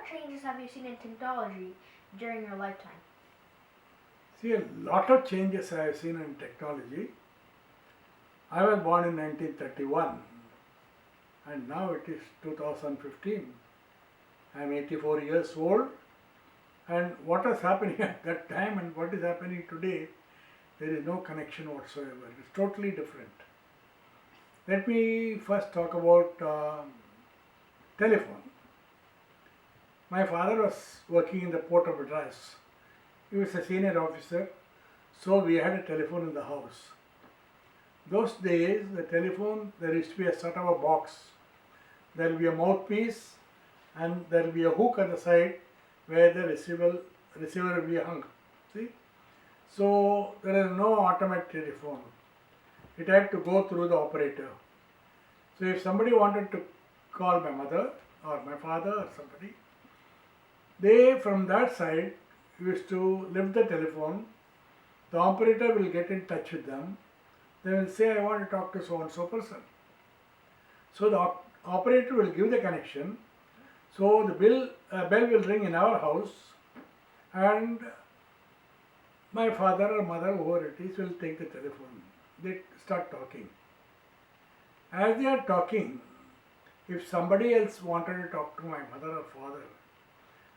changes have you seen in technology during your lifetime? See, a lot of changes I have seen in technology. I was born in 1931 and now it is 2015. I am 84 years old, and what was happening at that time and what is happening today, there is no connection whatsoever. It's totally different. Let me first talk about telephone. My father was working in the port of Madras. He was a senior officer, so we had a telephone in the house. Those days, the telephone, there used to be a sort of a box. There will be a mouthpiece and there will be a hook at the side where the receiver will be hung. See? So there is no automatic telephone. It had to go through the operator. So if somebody wanted to call my mother or my father or somebody, they from that side used to lift the telephone. The operator will get in touch with them. They will say, I want to talk to so and so person. So the operator will give the connection. So the bell will ring in our house, and my father or mother, whoever it is, will take the telephone. They start talking. As they are talking, if somebody else wanted to talk to my mother or father,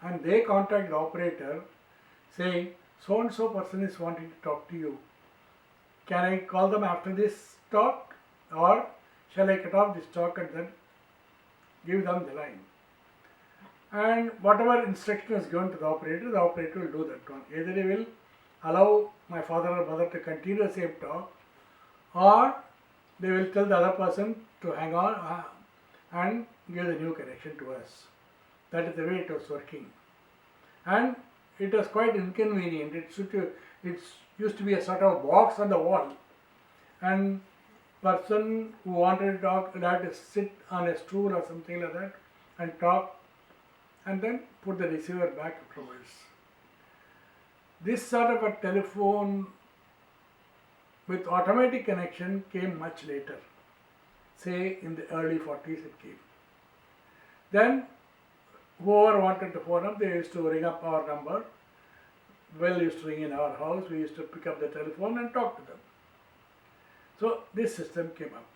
and they contact the operator saying, so and so person is wanting to talk to you, can I call them after this talk, or shall I cut off this talk and then give them the line? And whatever instruction is given to the operator will do that one. Either he will allow my father or mother to continue the same talk, or they will tell the other person to hang on and give the new connection to us. That is the way it was working. And it was quite inconvenient. It used to be a sort of box on the wall, and person who wanted to talk would have to sit on a stool or something like that and talk, and then put the receiver back afterwards. This sort of a telephone with automatic connection came much later. Say in the early 40s it came. Then whoever wanted to phone up, they used to ring up our number. Bell used to ring in our house. We used to pick up the telephone and talk to them. So this system came up.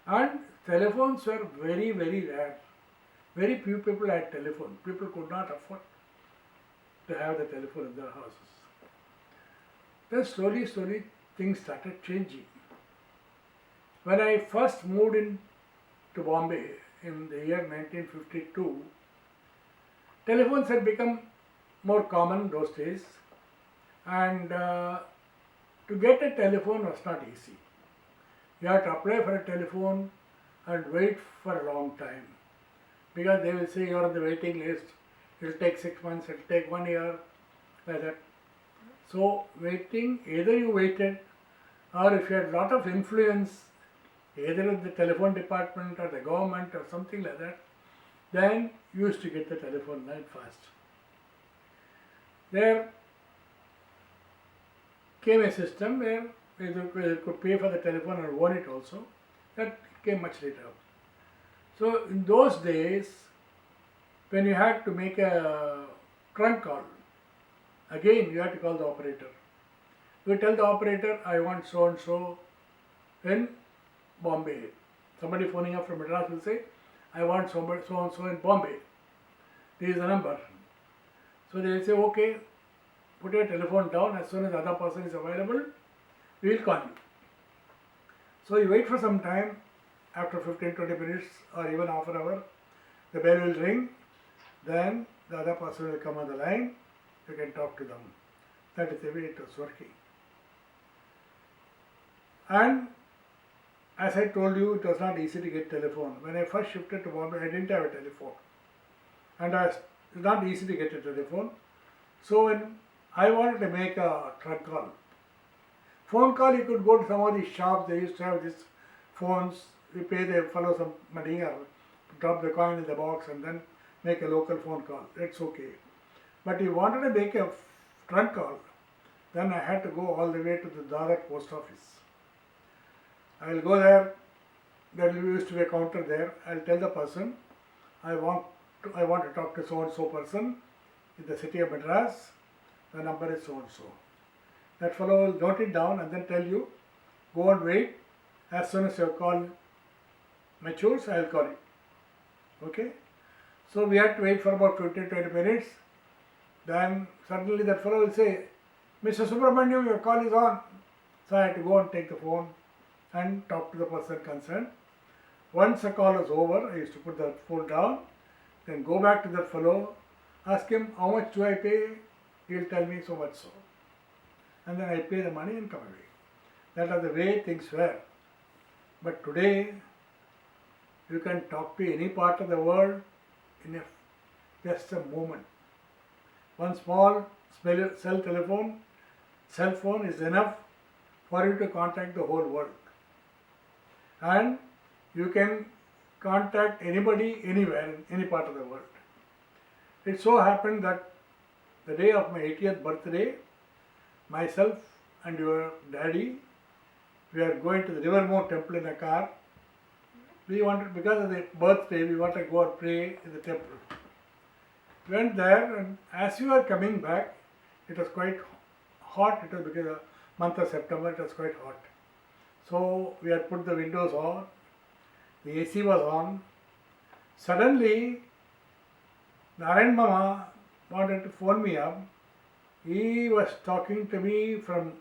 And telephones were very, very rare. Very few people had telephone. People could not afford to have the telephone in their houses. Then slowly things started changing. When I first moved into Bombay in the year 1952, telephones had become more common those days, and to get a telephone was not easy. You had to apply for a telephone and wait for a long time, because they will say you are on the waiting list, it will take 6 months, it will take 1 year, like that. So waiting, either you waited, or if you had a lot of influence, either with the telephone department or the government or something like that, then you used to get the telephone line fast. There came a system where you could pay for the telephone and own it also. That came much later. So in those days, when you had to make a trunk call, again you had to call the operator. You tell the operator, I want so and so in Bombay. Somebody phoning up from Madras will say, I want so and so in Bombay. This is the number. So they will say, okay, put your telephone down. As soon as the other person is available, we will call you. So you wait for some time. After 15-20 minutes or even half an hour, the bell will ring. Then the other person will come on the line. You can talk to them. That is the way it was working. And as I told you, it was not easy to get telephone. When I first shifted to Bombay, I didn't have a telephone. And it was not easy to get a telephone. So when I wanted to make a trunk call, phone call, you could go to some of these shops. They used to have these phones. You pay the fellow some money or drop the coin in the box and then make a local phone call. That's okay. But if you wanted to make a trunk call, then I had to go all the way to the Dadar post office. I will go there. There used to be a counter there. I will tell the person, I want I want to talk to so and so person in the city of Madras. The number is so and so. That fellow will note it down and then tell you, go and wait. As soon as your call matures, I will call you. Okay? So we had to wait for about 15-20 minutes. Then suddenly that fellow will say, Mr. Subramaniam, your call is on. So I had to go and take the phone and talk to the person concerned. Once the call was over, I used to put the phone down, then go back to that fellow, ask him, how much do I pay? He will tell me so much so. And then I pay the money and come away. That was the way things were. But today, you can talk to any part of the world in just a moment. One small cell phone is enough for you to contact the whole world. And you can contact anybody anywhere in any part of the world. It so happened that the day of my 80th birthday, myself and your daddy, we are going to the Livermore temple in a car. We wanted, because of the birthday, we wanted to go and pray in the temple. We went there, and as we were coming back, it was quite hot. It was because of the month of September, it was quite hot. So we had put the windows on, the AC was on. Suddenly, Narayan Mama wanted to phone me up. He was talking to me from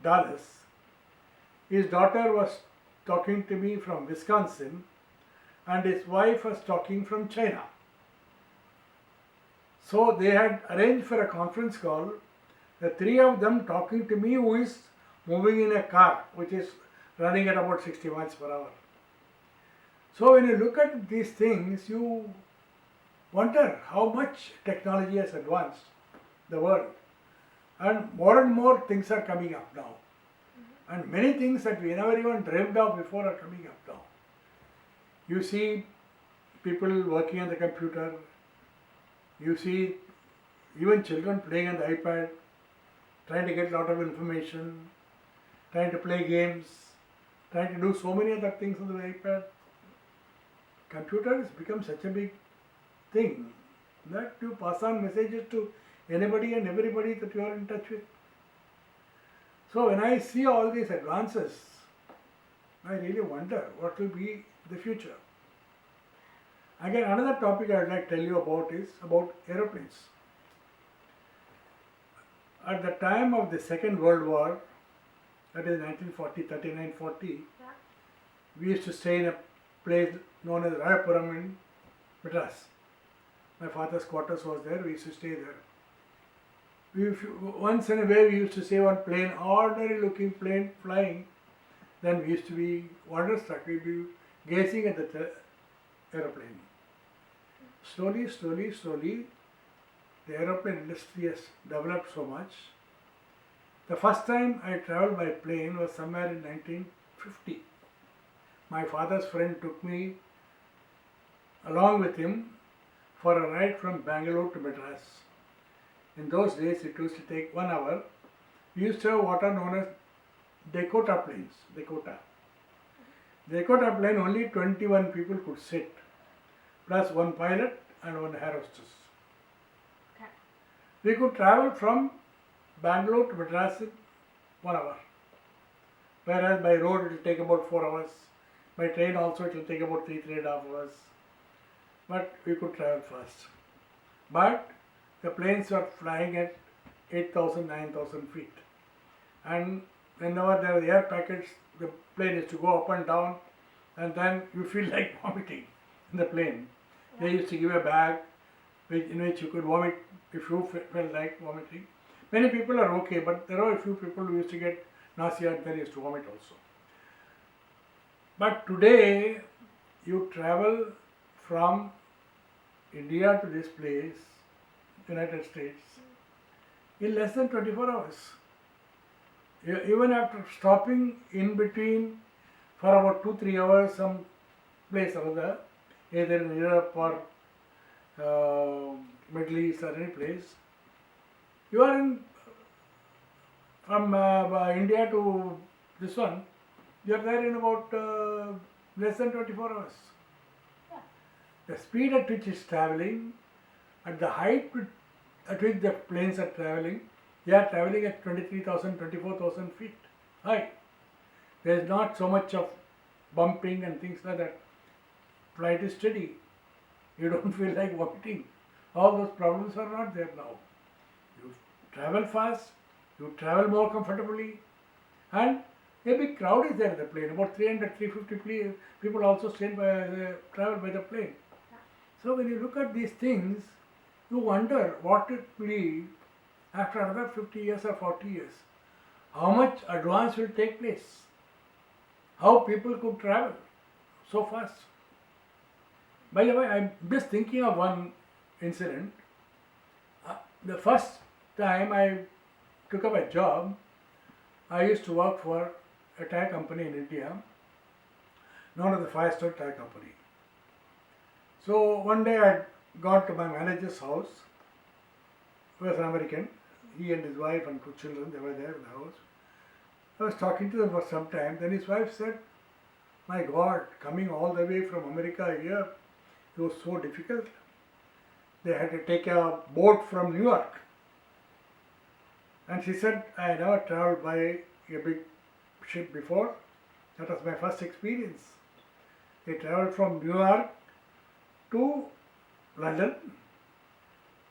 Dallas. His daughter was talking to me from Wisconsin, and his wife was talking from China. So they had arranged for a conference call, the three of them talking to me who is moving in a car which is running at about 60 miles per hour. So when you look at these things, you wonder how much technology has advanced the world. And more things are coming up now. And many things that we never even dreamed of before are coming up now. You see people working on the computer. You see even children playing on the iPad, trying to get a lot of information, trying to play games, trying to do so many other things on the iPad. Computer has become such a big thing that you pass on messages to anybody and everybody that you are in touch with. So when I see all these advances, I really wonder what will be the future. Again, another topic I would like to tell you about is about aeroplanes. At the time of the Second World War, that is 1940, 39-40, we used to stay in a place known as Rayapuram in Madras. My father's quarters was there, we used to stay there. Once in a way we used to see one plane, ordinary looking plane flying, then we used to be wonderstruck, we would be gazing at the aeroplane. Slowly, the aeroplane industry has developed so much. The first time I travelled by plane was somewhere in 1950. My father's friend took me along with him for a ride from Bangalore to Madras. In those days it used to take 1 hour. We used to have what are known as Dakota planes. Dakota plane, only 21 people could sit, plus one pilot and one air hostess. Okay. We could travel from Bangalore to Madras in 1 hour. Whereas by road it will take about 4 hours. By train also it will take about 3.5 hours. But we could travel fast. But the planes were flying at 8,000, 9,000 feet. And whenever there were air packets, the plane used to go up and down, and then you feel like vomiting in the plane. They used to give a bag in which you could vomit if you felt like vomiting. Many people are okay, but there are a few people who used to get nausea and then used to vomit also. But today, you travel from India to this place, United States, in less than 24 hours. Even after stopping in between for about 2-3 hours some place or other, either in Europe or Middle East or any place, you are in from India to this one, you are there in about less than 24 hours. Yeah. the speed at which it's traveling, at the height at which the planes are traveling, they are traveling at 23,000, 24,000 feet high. There is not so much of bumping and things like that. Flight is steady. You don't feel like vomiting. All those problems are not there now. You travel fast, you travel more comfortably, and a big crowd is there in the plane. About 300, 350 people also travel by the plane. So when you look at these things, you wonder what it will be after another 50 years or 40 years. How much advance will take place? How people could travel so fast? By the way, I'm just thinking of one incident. The first time I took up a job, I used to work for a tire company in India, known as the Five-Star Tire Company. So one day I got to my manager's house. He was an American. He and his wife and 2 children, they were there in the house. I was talking to them for some time. Then his wife said, "My God, coming all the way from America here, it was so difficult. They had to take a boat from New York." And she said, "I never traveled by a big ship before. That was my first experience. They traveled from New York to London,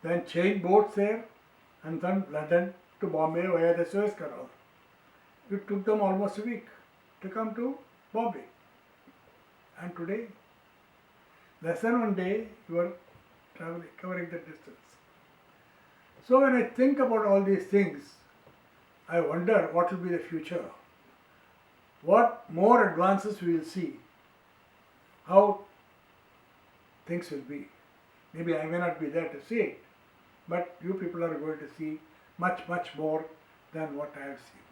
then changed boats there, and then London to Bombay via the Suez Canal. It took them almost a week to come to Bombay. And today, less than one day, you are traveling, covering the distance." So when I think about all these things, I wonder what will be the future. What more advances we will see. How things will be. Maybe I may not be there to see it, but you people are going to see much, much more than what I have seen.